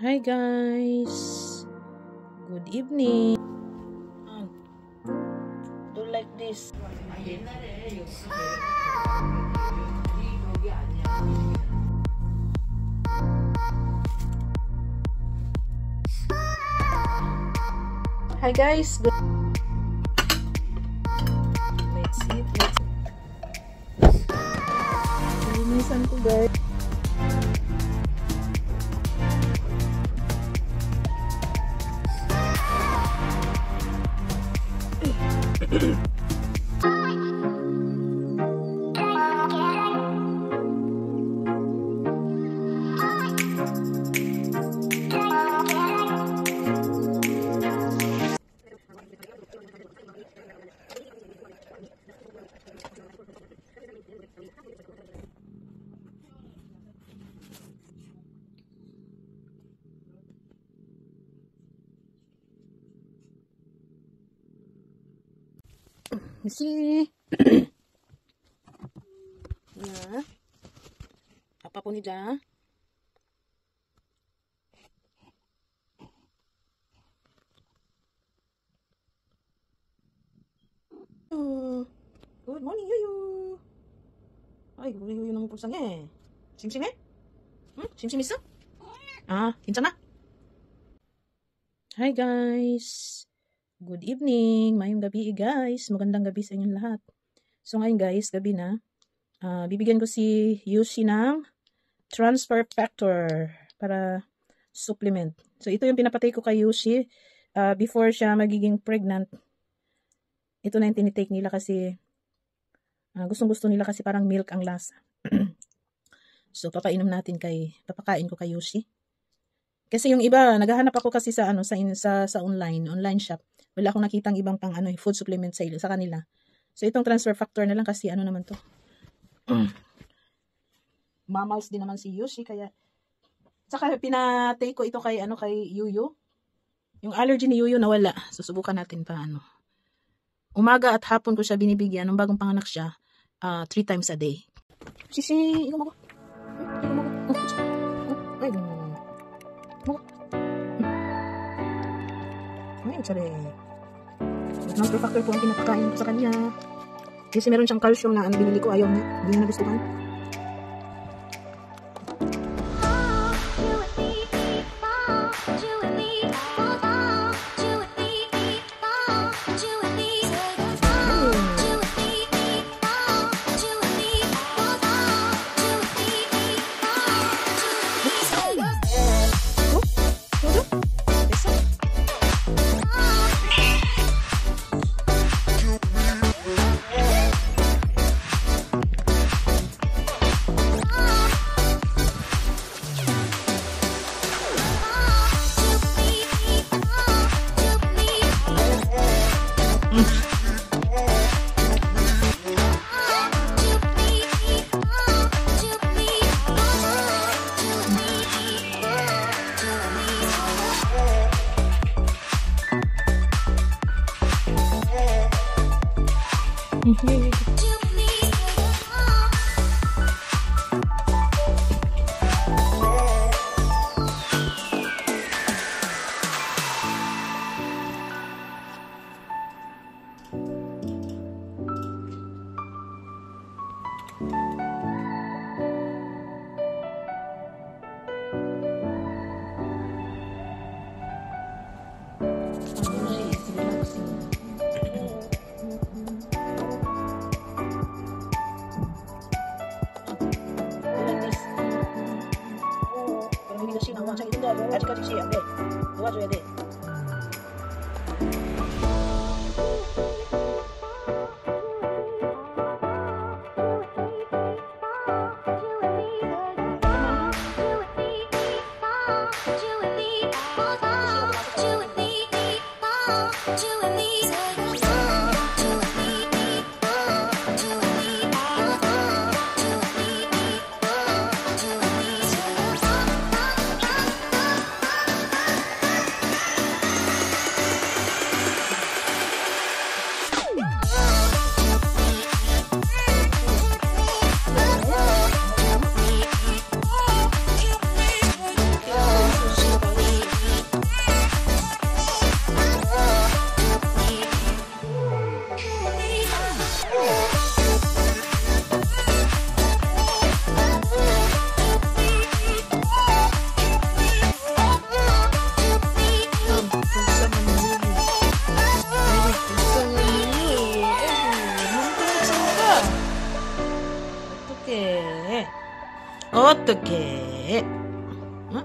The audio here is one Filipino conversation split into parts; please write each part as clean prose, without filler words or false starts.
Hi guys, good evening. Do like this. Hi guys, let's eat. Linisan ko guys. Misi. Ya. Apapun ni Ja. Oh, good morning, Yuyu. Ay, 우리 유유 너무 불쌍해. 심심해? 응? 심심했어? 아, 괜찮아? Hi guys. Good evening. Mayong gabi guys. Magandang gabi sa inyong lahat. So ngayon guys, gabi na. Bibigyan ko si Yushi ng transfer factor para supplement. So ito yung pinapatay ko kay Yushi before siya magiging pregnant. Ito na yung tinitake nila kasi gustong-gusto nila kasi parang milk ang lasa. So papakain ko kay Yushi. Kasi yung iba, naghahanap ako kasi sa online shop. Wala akong nakitang ibang pang food supplement sa kanila. So itong transfer factor na lang kasi naman to. Mamals din naman si Yushi kaya saka pinatake ko ito kay Yuyu. Yung allergy ni Yuyu nawala. Susubukan natin pa Umaga at hapon ko siya binibigyan nung bagong panganak siya 3 times a day. Sisi, ikaw mo ko. Ay, ayun, sabi. Transfer factor po ang pinapakain ko sa kanya. Kasi meron siyang calcium na binili ko. Ayaw niya. Hindi niya nagustuhan. 어떡해. 어?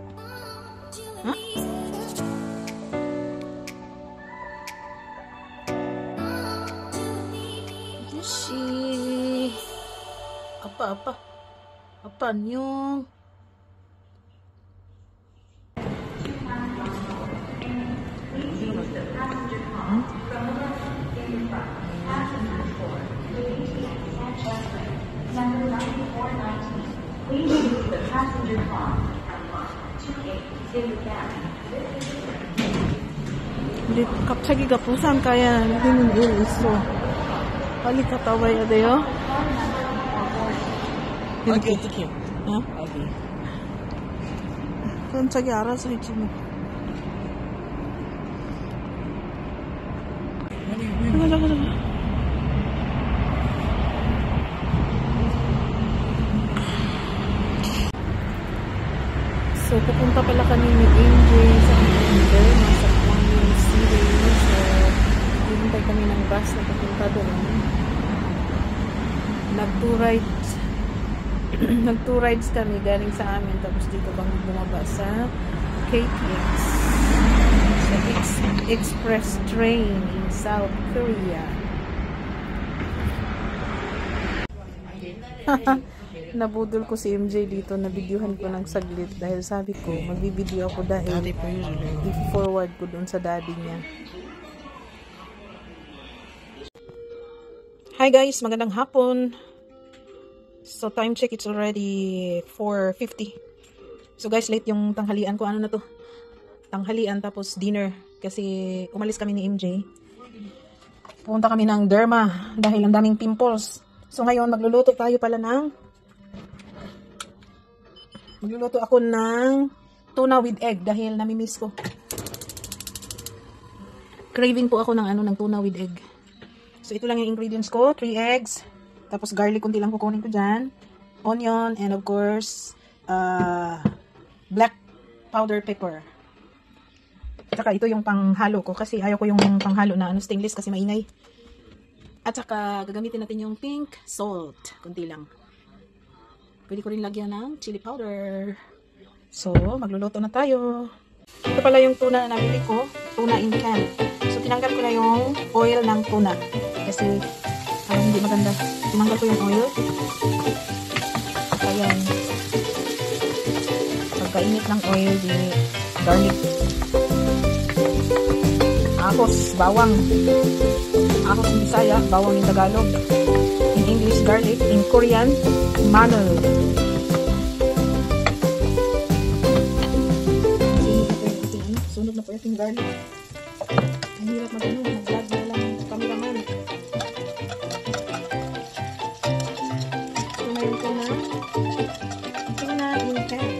어? 유씨. 아빠 안녕. 우리 갑자기가 부산 가야 하는 일 있어. 빨리 갔다 와야 돼요. 아기 어떻게 해요? 어? 아기. 그럼 자기 알아서 했지 뭐. 가자. So, pupunta pala kami ni MJ sa November, nasa Guangdong City. So, hintay kami ng bus na pupunta doon. Nag-two rides kami galing sa amin. Tapos dito kami bumaba sa KTX. Sa express train in South Korea. Nabudol ko si MJ dito, nabidyohan ko ng saglit dahil sabi ko, magbibideo ako dahil i-forward ko dun sa daddy niya. Hi guys, magandang hapon. So time check, it's already 4:50. So guys, late yung tanghalian ko. Ano na to? Tanghalian tapos dinner kasi umalis kami ni MJ. Pumunta kami ng Derma dahil ang daming pimples. So ngayon magluluto ako ng tuna with egg dahil namimiss ko. Craving po ako ng tuna with egg. So ito lang yung ingredients ko, 3 eggs, tapos garlic kunti lang kukunin ko diyan, onion, and of course black powder pepper. At saka ito yung panghalo ko kasi ayaw ko yung panghalo na stainless kasi maingay. At saka gagamitin natin yung pink salt, kunti lang. Pwede ko rin lagyan ng chili powder. So, magluluto na tayo. Ito pala yung tuna na nabili ko. Tuna in can. So, tinanggal ko na yung oil ng tuna. Kasi, hindi maganda. Tinanggal ko yung oil. Ayan. Pagkainit ng oil, di garlic. Ahos, bawang. Ahos in Bisaya, bawang in Tagalog. In English, garlic. In Korean, manual. Sunog na po yung garlic. Ang hirap mag-vlog na lang cameraman. So, mayroon ko na tuna in can.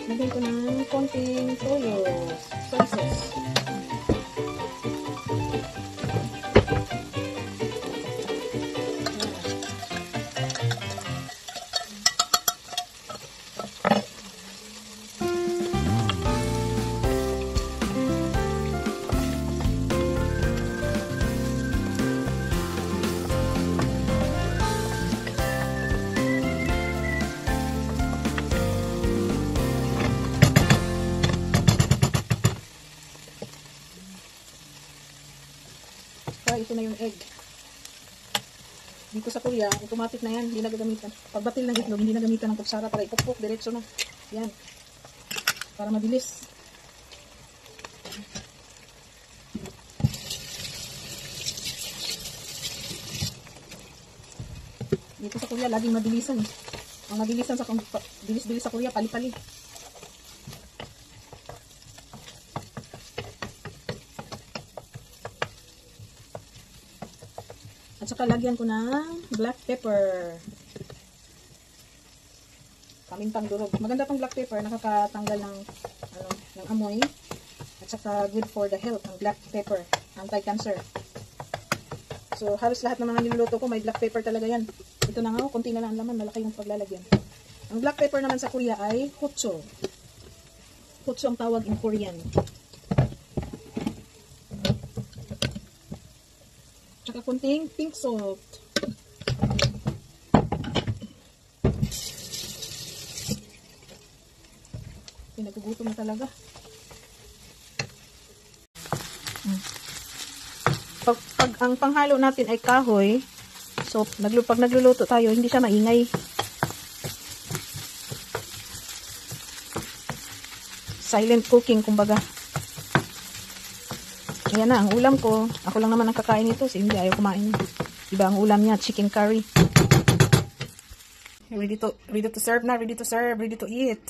Lagyan ko ng konting soy sauce. Ito na yung egg. Dito sa Korea, automatic na yan, hindi na gagamitan. Pagbatil ng itlog, hindi na gamitan ng kutsara para ipukpuk, diretso na. Yan. Para mabilis. Dito sa Korea, laging mabilisan. Ang mabilisan sa bilis-bilis sa Korea, pali-pali. At saka lagyan ko ng black pepper. Pamintang durog. Maganda tong black pepper, nakakatanggal ng amoy. At saka good for the health ang black pepper. Anti-cancer. So, halos lahat ng mga niluluto ko, may black pepper talaga yan. Ito na nga, konti na lang ang laman, malaki yung paglalagyan. Ang black pepper naman sa Korea ay hotso. Hotso ang tawag in Korean. Tsaka konting pink salt. Pinagugutom na talaga. Pag ang panghalo natin ay kahoy, so pag nagluluto tayo, hindi siya maingay. Silent cooking, kumbaga. Ayan na, ang ulam ko. Ako lang naman ang kakain nito, si hindi ayaw kumain. Diba ang ulam niya? Chicken curry. Ready to serve na, ready to serve, ready to eat.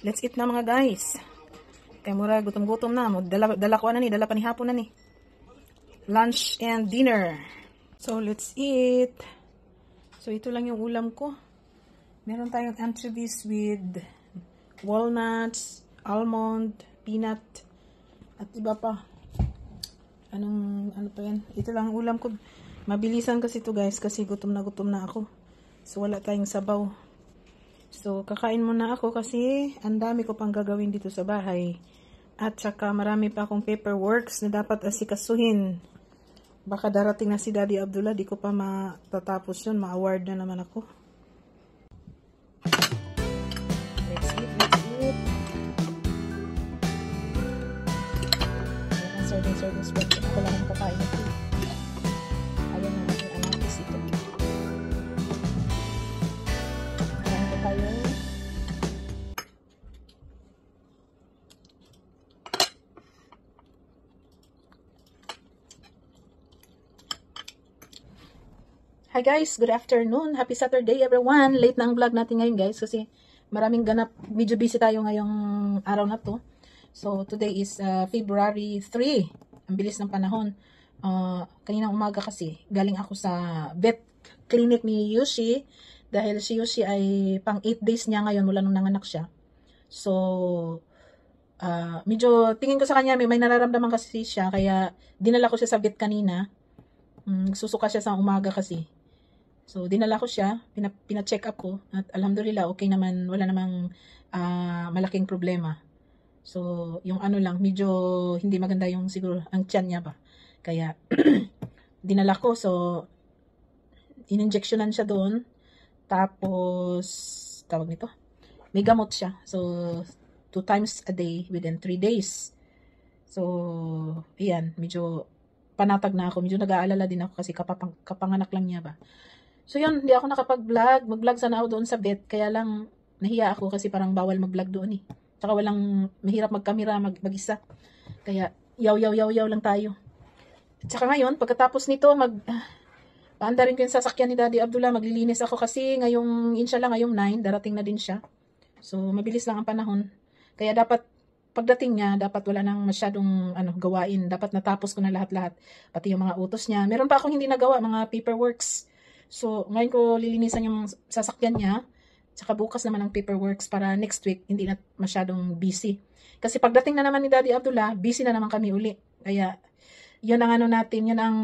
Let's eat na mga guys. Kaya mura, gutom-gutom na. Dala ko na ni, dala pa ni hapon na ni. Lunch and dinner. So, let's eat. So, ito lang yung ulam ko. Meron tayong anchovies with walnuts, almond, peanut, at iba pa. Ano pa yan? Ito lang ang ulam ko. Mabilisan kasi ito guys, kasi gutom na ako. So, wala tayong sabaw. So, kakain muna ako kasi ang dami ko pang gagawin dito sa bahay. At saka marami pa akong paperworks na dapat asikasuhin. Baka darating na si Daddy Abdullah, di ko pa matatapos yun. Ma-award na naman ako. Let's eat, let's eat. Ayan ang serving spoon. Ako lang ang kakain ito. Ayan ang aking anakis ito. Ayan ko tayo. Hi guys, good afternoon. Happy Saturday everyone. Late na ang vlog natin ngayon guys kasi maraming ganap. Medyo busy tayo ngayong araw na to. So today is February 3. Ang bilis ng panahon. Kaninang umaga kasi galing ako sa vet clinic ni Yushi dahil si Yushi ay pang 8 days niya ngayon mula nung nanganak siya. So medyo tingin ko sa kanya may nararamdaman kasi siya kaya dinala ko siya sa vet kanina. Susuka siya sa umaga kasi. So, dinala ko siya, pina-check up ko, at alhamdulillah, okay naman, wala namang malaking problema. So, yung ano lang, medyo hindi maganda yung siguro, ang tiyan niya ba. Kaya, dinala ko, so, in-injectionan siya doon, tapos, tawag nito, may gamot siya. So, 2 times a day within 3 days. So, ayan, medyo panatag na ako, medyo nag-aalala din ako kasi kapanganak lang niya ba. So yun, hindi ako nakapag-vlog. Mag-vlog sana ako doon sa vet. Kaya lang, nahiya ako kasi parang bawal mag-vlog doon eh. Tsaka walang, mahirap mag-camera, mag-isa. Kaya, yaw lang tayo. Tsaka ngayon, pagkatapos nito, paanda rin ko yung sasakyan ni Daddy Abdullah. Maglilinis ako kasi ngayong, inshallah ngayong 9, darating na din siya. So, mabilis lang ang panahon. Kaya dapat, pagdating niya, dapat wala nang masyadong gawain. Dapat natapos ko na lahat-lahat. Pati yung mga utos niya. Meron pa akong hindi nagawa, mga paperworks. So, ngayon ko lilinisan yung sasakyan niya. Tsaka bukas naman ang paperworks para next week hindi na masyadong busy. Kasi pagdating na naman ni Daddy Abdullah, busy na naman kami uli. Kaya, yun ang natin, yun ang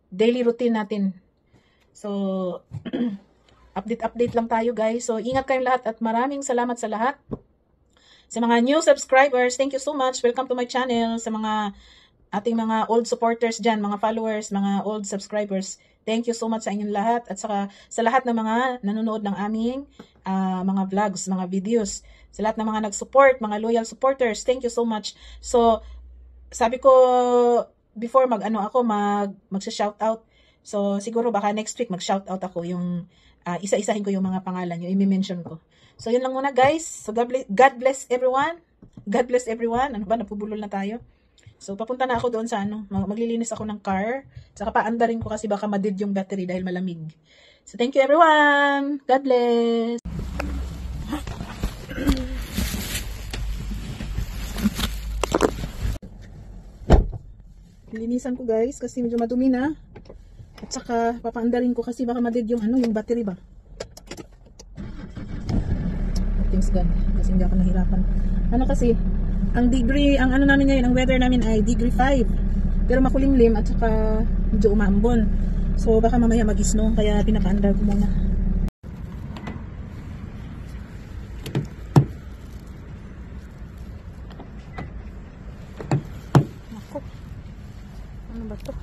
daily routine natin. So, update lang tayo guys. So, ingat kayong lahat at maraming salamat sa lahat. Sa mga new subscribers, thank you so much. Welcome to my channel. Sa mga ating mga old supporters dyan, mga followers, mga old subscribers, thank you so much sa inyong lahat. At saka sa lahat ng mga nanonood ng aming mga vlogs, mga videos. Sa lahat ng mga nag-support, mga loyal supporters, thank you so much. So, sabi ko before mag-shoutout. So, siguro baka next week mag-shoutout ako yung isa-isahin ko yung mga pangalan yung i-mention ko. So, yun lang muna guys. So, God bless everyone. God bless everyone. Ano ba? Napubulol na tayo. So, papunta na ako doon sa maglilinis ako ng car. Saka paandarin ko kasi baka madid yung battery dahil malamig. So, thank you everyone. God bless. Linisan ko guys kasi medyo madumi na. At saka papaandarin ko kasi baka madid yung yung battery ba. Thanks God. Kasi hindi ako nahirapan. Kasi ang degree, ang namin ngayon, ang weather namin ay degree 5. Pero makulimlim at saka medyo umambon. So baka mamaya mag-snow kaya pinaka-under ko muna. Ako. Ano ba 'to?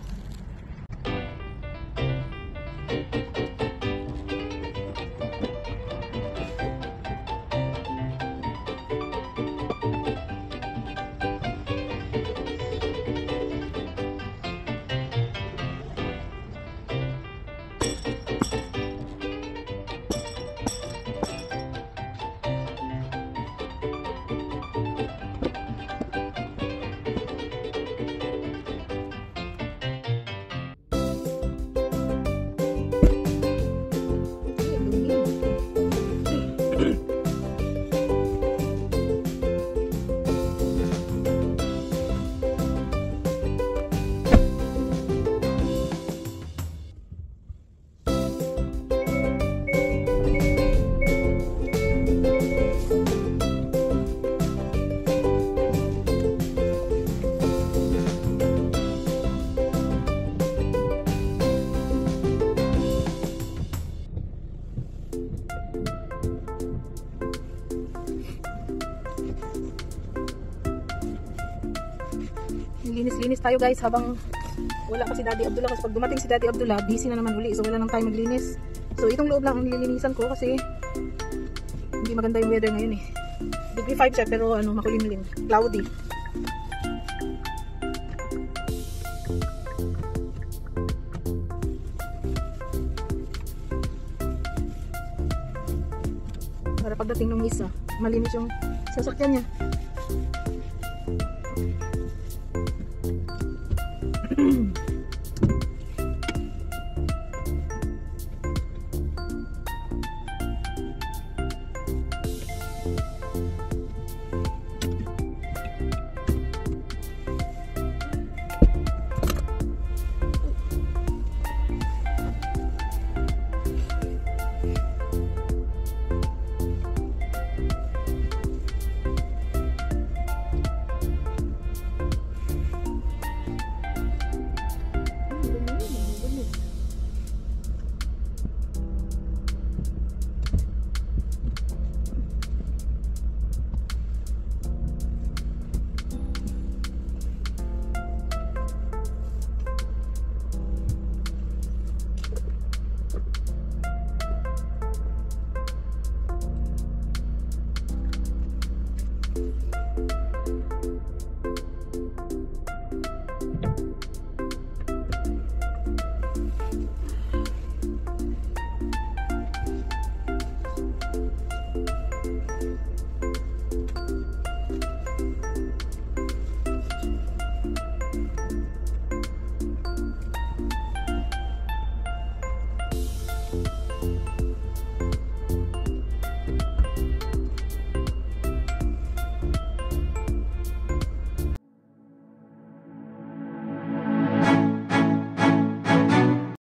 Linis-linis tayo guys habang wala pa si Daddy Abdullah, kasi pag dumating si Daddy Abdullah busy na naman uli, so wala nang tayo maglinis. So itong loob lang ang nililinisan ko kasi hindi maganda yung weather ngayon eh. Degree 5 siya pero ano, makulimlim, cloudy. Para pagdating ng isa, malinis yung sasakyan niya.